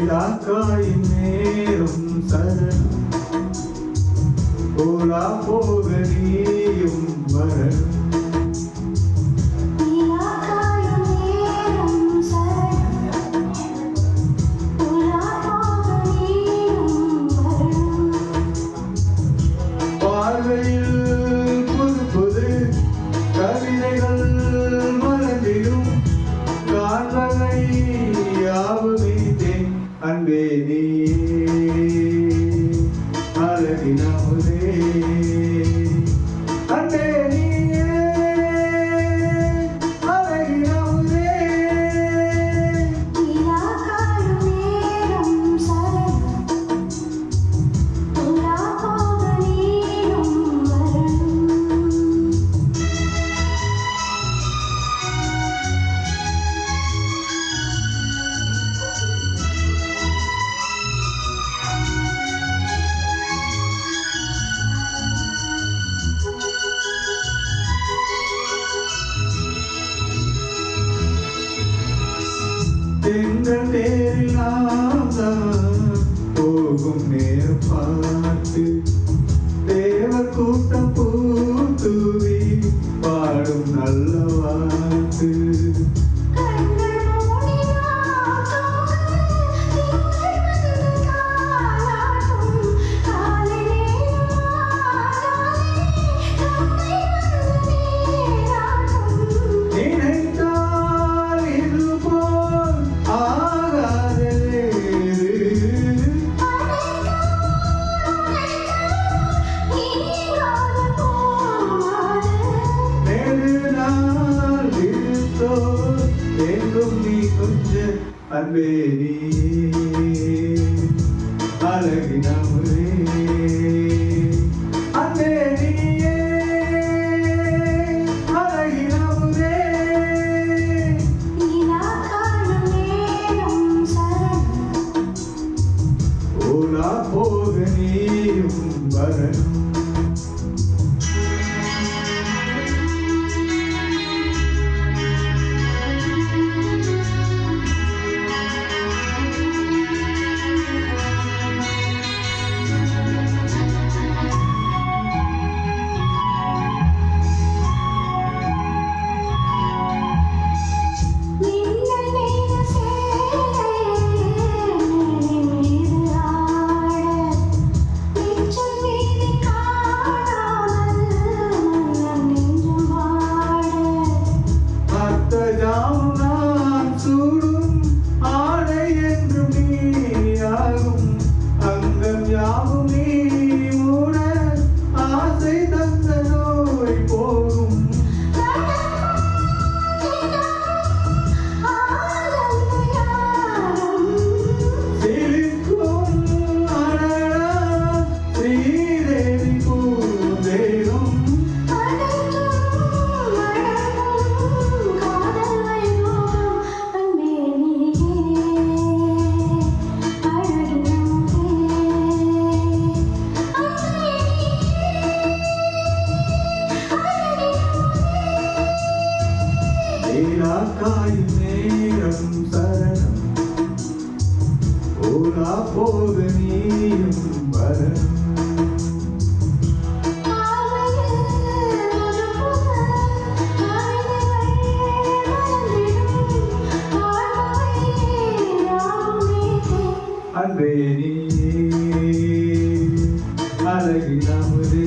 நீலாக்காயும் நேரும் சரணம் போலா போக நீயும் வரணும் பார்வையில் புது புது கவிதைகள் மலர்ந்திடும் காண்பதை யாவுமீதேன் அன்பே நீயே அழகினாவுதே அன்பே நீயே அழகினாவுதே எங்கள் தேரில் நாம் போகும் நேரம் பார்த்து தேவர் கூட்டம் பூத்துவி பாடும் நல்ல வாக்கு அன்பே நீயே அழகினாவுதே அன்பே நீயே அழகினாவுதே ஓலா போக நீயும் வரணும் நீலாக்காயும் நேரம் சரணம் போலா போக நீயும் வரணும் அன்பே நீயே அழகினாவுதே